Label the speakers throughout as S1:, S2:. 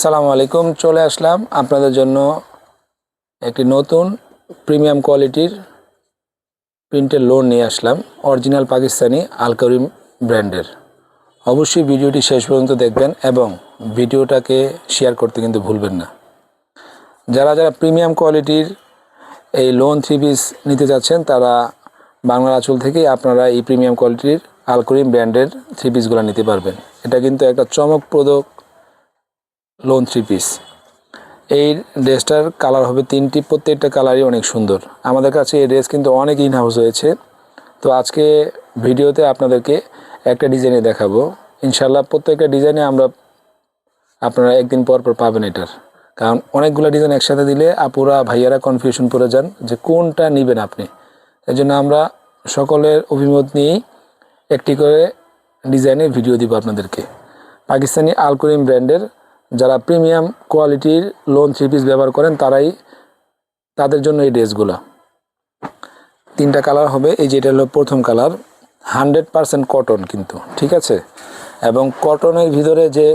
S1: আসসালামু আলাইকুম। চলে আসলাম আপনাদের জন্য একটি নতুন প্রিমিয়াম কোয়ালিটির প্রিন্টের লোন নিয়ে আসলাম, অরিজিনাল পাকিস্তানি আল করিম ব্র্যান্ডের। অবশ্যই ভিডিওটি শেষ পর্যন্ত দেখবেন এবং ভিডিওটাকে শেয়ার করতে কিন্তু ভুলবেন না। যারা যারা প্রিমিয়াম কোয়ালিটির এই লোন থ্রি পিস নিতে যাচ্ছেন তারা বাংলার আঁচল থেকেই আপনারা এই প্রিমিয়াম কোয়ালিটির আল করিম ব্র্যান্ডের থ্রি পিসগুলো নিতে পারবেন। এটা কিন্তু একটা চমকপ্রদ লোন থ্রি পিস। এই ড্রেসটার কালার হবে তিনটি, প্রত্যেকটা কালারই অনেক সুন্দর। আমাদের কাছে এই ড্রেস কিন্তু অনেক ইন হাউস হয়েছে। তো আজকে ভিডিওতে আপনাদেরকে একটা ডিজাইনে দেখাবো। ইনশাল্লাহ প্রত্যেকটা ডিজাইনে আপনারা একদিন পর পর পাবেন এটার, কারণ অনেকগুলো ডিজাইন একসাথে দিলে আপুরা ভাইয়ারা কনফিউশন পড়ে যান যে কোনটা নেবেন আপনি। এই জন্য আমরা সকলের অভিমত নিয়েই একটি করে ডিজাইনের ভিডিও দিব আপনাদেরকে। পাকিস্তানি আল করিম ব্র্যান্ডের যারা প্রিমিয়াম কোয়ালিটির লোন থ্রি পিস ব্যবহার করেন তাদের জন্য এই ড্রেসগুলো। তিনটা কালার হবে। এই যে এটা হলো প্রথম কালার, 100% কটন কিন্তু, ঠিক আছে। এবং কটনের ভিতরে যে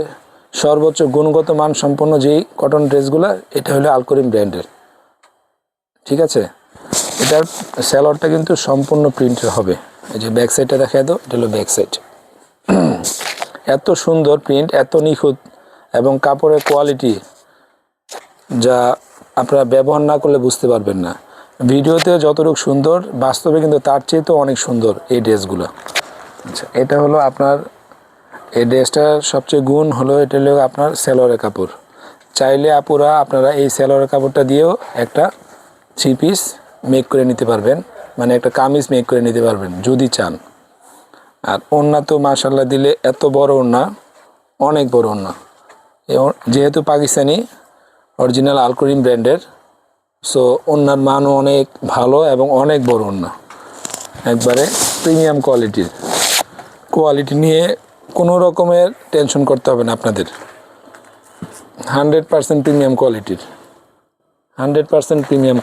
S1: সর্বোচ্চ গুণগত মান সম্পন্ন যেই কটন ড্রেসগুলো, এটা হলো আল করিম ব্র্যান্ডের, ঠিক আছে। এটার স্যালোয়ারটা কিন্তু সম্পূর্ণ প্রিন্টের হবে। এই যে ব্যাক সাইডটা দেখা দাও, এটা হলো ব্যাক সাইড। এত সুন্দর প্রিন্ট, এত নিখুঁত এবং কাপড়ের কোয়ালিটি যা আপনারা ব্যবহার না করলে বুঝতে পারবেন না। ভিডিওতে যতটুকু সুন্দর, বাস্তবে কিন্তু তার চেয়ে তো অনেক সুন্দর এই ড্রেসগুলো। আচ্ছা, এটা হলো আপনার এই ড্রেসটার সবচেয়ে গুণ হলো এটা হলো আপনার সালোয়ারের কাপড়। চাইলে আপুরা আপনারা এই সালোয়ারের কাপড়টা দিয়েও একটা থ্রি পিস মেক করে নিতে পারবেন, মানে একটা কামিজ মেক করে নিতে পারবেন যদি চান। আর ওড়না তো মাশাআল্লাহ দিলে এত বড় ওড়না, অনেক বড় ওড়না। যেহেতু পাকিস্তানি অরিজিনাল আল করিম ব্র্যান্ডের, সো ওড়নার মানও অনেক ভালো এবং অনেক বড় ওড়না, একবারে প্রিমিয়াম কোয়ালিটি নিয়ে কোনো রকমের টেনশন করতে হবে না আপনাদের। 100% প্রিমিয়াম কোয়ালিটির, 100% প্রিমিয়াম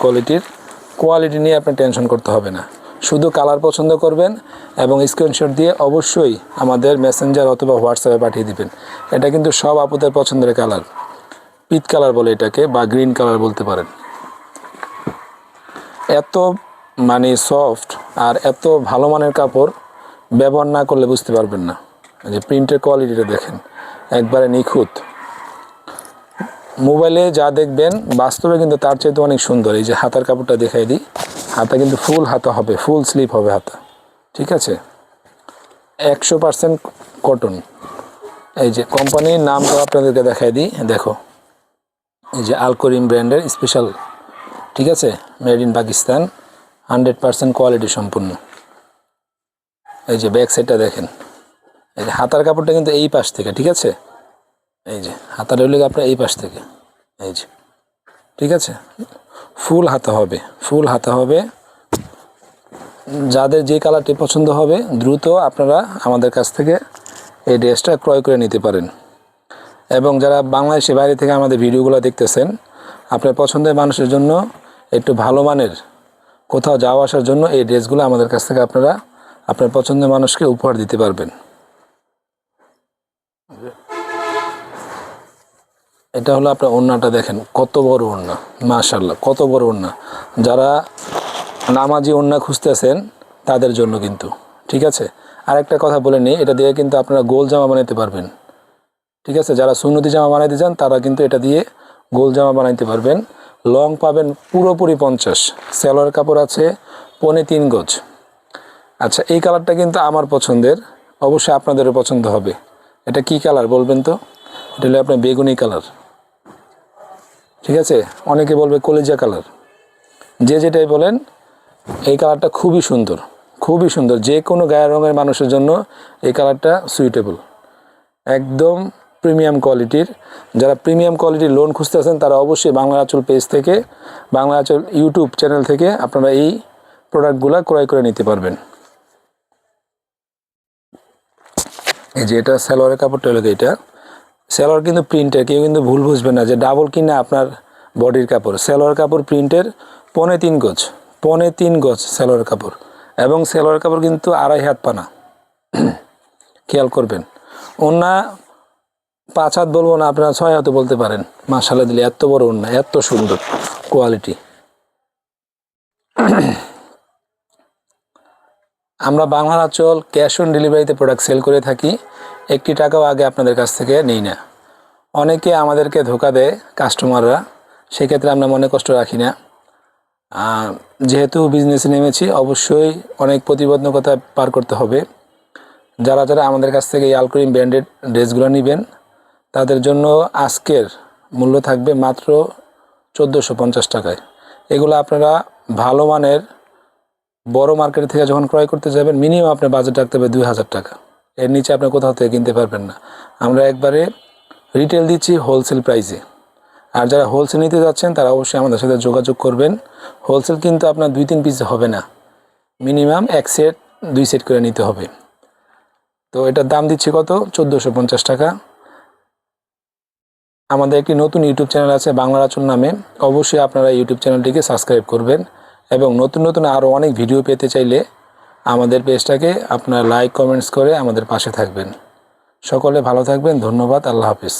S1: কোয়ালিটি নিয়ে আপনার টেনশন করতে হবে না। শুধু কালার পছন্দ করবেন এবং স্ক্রিনশট দিয়ে অবশ্যই আমাদের মেসেঞ্জার অথবা হোয়াটসঅ্যাপে পাঠিয়ে দিবেন। এটা কিন্তু সব আপুদের পছন্দের কালার, পিচ কালার বলে এটাকে, বা গ্রিন কালার বলতে পারেন। এত মানে সফট আর এত ভালো মানের কাপড় ব্যবহার না করলে বুঝতে পারবেন না। যে প্রিন্টের কোয়ালিটিটা দেখেন, একবারে নিখুঁত। মোবাইলে যা দেখবেন বাস্তবে কিন্তু তার চেয়ে তো অনেক সুন্দর। এই যে হাতার কাপড়টা দেখাই দিই, হাতা কিন্তু ফুল হাতা হবে, ফুল স্লিভ হবে হাতা, ঠিক আছে। 100% কটন। এই যে কোম্পানির নামটা আপনাদেরকে দেখাই দিই, দেখো এই যে আল করিম ব্র্যান্ডের স্পেশাল, ঠিক আছে, মেড ইন পাকিস্তান, 100% কোয়ালিটি সম্পূর্ণ। এই যে ব্যাক সাইডটা দেখেন, এই যে হাতার কাপড়টা কিন্তু এই পাশ থেকে, ঠিক আছে। এই যে হাতাটা হলে আপনার এই পাশ থেকে, এই যে, ঠিক আছে। ফুল হাতা হবে। যাদের যে কালারটি পছন্দ হবে দ্রুত আপনারা আমাদের কাছ থেকে এই ড্রেসটা ক্রয় করে নিতে পারেন। এবং যারা বাংলাদেশের বাইরে থেকে আমাদের ভিডিওগুলো দেখতেছেন, আপনার পছন্দের মানুষের জন্য একটু ভালো মানের কোথাও যাওয়া আসার জন্য এই ড্রেসগুলো আমাদের কাছ থেকে আপনারা আপনার পছন্দের মানুষকে উপহার দিতে পারবেন। এটা হলো আপনার ওড়নাটা দেখেন, কত বড় ওড়না, মাশাআল্লাহ কত বড় ওড়না। যারা নামাজি ওড়না খুঁজতেছেন তাদের জন্য কিন্তু, ঠিক আছে। আর একটা কথা বলে নিই, এটা দিয়ে কিন্তু আপনারা গোল জামা বানাইতে পারবেন, ঠিক আছে। যারা সুন্নতি জামা বানাইতে চান তারা কিন্তু এটা দিয়ে গোল জামা বানাইতে পারবেন। লং পাবেন পুরোপুরি 50, সালোয়ার কাপড় আছে 3.25 গজ। আচ্ছা, এই কালারটা কিন্তু আমার পছন্দের, অবশ্যই আপনাদেরও পছন্দ হবে। এটা কি কালার বলবেন তো? এটা হলো আপনার বেগুনি কালার, ঠিক আছে। অনেকে বলবে কলিজা কালার, যে যেটাই বলেন, এই কালারটা খুবই সুন্দর। যে কোনো গায়ের রঙের মানুষের জন্য এই কালারটা সুইটেবল, একদম প্রিমিয়াম কোয়ালিটির। যারা প্রিমিয়াম কোয়ালিটির লোন খুঁজতেছেন তারা অবশ্যই বাংলা আঁচল পেজ থেকে, বাংলা আঁচল ইউটিউব চ্যানেল থেকে আপনারা এই প্রোডাক্টগুলো ক্রয় করে নিতে পারবেন। এই যে এটা সালোয়ারের কাপড়টা হলো, এটা সালোয়ার কিন্তু প্রিন্টের, কেউ কিন্তু ভুল বুঝবেন না যে ডাবল কিনা আপনার বডির কাপড়। সালোয়ার কাপড় প্রিন্টের 3.25 গজ সালোয়ার কাপড়, এবং সালোয়ার কাপড় কিন্তু 2.5 হাত পানা, খেয়াল করবেন। ওড়না 5 হাত বলবো না, আপনারা 6 হাতও বলতে পারেন। মাশাআল্লাহ দিলে এত বড় ওড়না, এত সুন্দর কোয়ালিটি। আমরা বাংলার আঁচল ক্যাশ অন ডেলিভারিতে প্রোডাক্ট সেল করে থাকি, 1 টাকাও আগে আপনাদের কাছ থেকে নেই না। অনেকে আমাদেরকে ধোকা দেয় কাস্টমাররা, সেক্ষেত্রে আমরা মনে কষ্ট রাখি না। যেহেতু বিজনেসে নেমেছি, অবশ্যই অনেক প্রতিবন্ধকতা পার করতে হবে। যারা যারা আমাদের কাছ থেকে এই আলকরিম ব্র্যান্ডেড ড্রেসগুলো নেবেন, তাদের জন্য আজকের মূল্য থাকবে মাত্র 1450 টাকায়। এগুলো আপনারা ভালো মানের বড় মার্কেট থেকে যখন ক্রয় করতে যাবেন, মিনিমাম আপনার বাজেট রাখতে হবে 2000 টাকা। এর নিচে আপনি কোথাও থেকে কিনতে পারবেন না। আমরা একবারে রিটেল দিচ্ছি হোলসেল প্রাইসে। আর যারা হোলসেল নিতে যাচ্ছেন, তারা অবশ্যই আমাদের সাথে যোগাযোগ করবেন। হোলসেল কিন্তু আপনার 2-3 পিস হবে না, মিনিমাম 1 সেট 2 সেট করে নিতে হবে। তো এটার দাম দিচ্ছি কত? 1450 টাকা। আমাদের একটি নতুন ইউটিউব চ্যানেল আছে বাংলার আঁচল নামে, অবশ্যই আপনারা ইউটিউব চ্যানেলটিকে সাবস্ক্রাইব করবেন। এবং নতুন নতুন আরও অনেক ভিডিও পেতে চাইলে আমাদের পেজটাকে আপনারা লাইক কমেন্টস করে আমাদের পাশে থাকবেন। সকলে ভালো থাকবেন, ধন্যবাদ, আল্লাহ হাফিজ।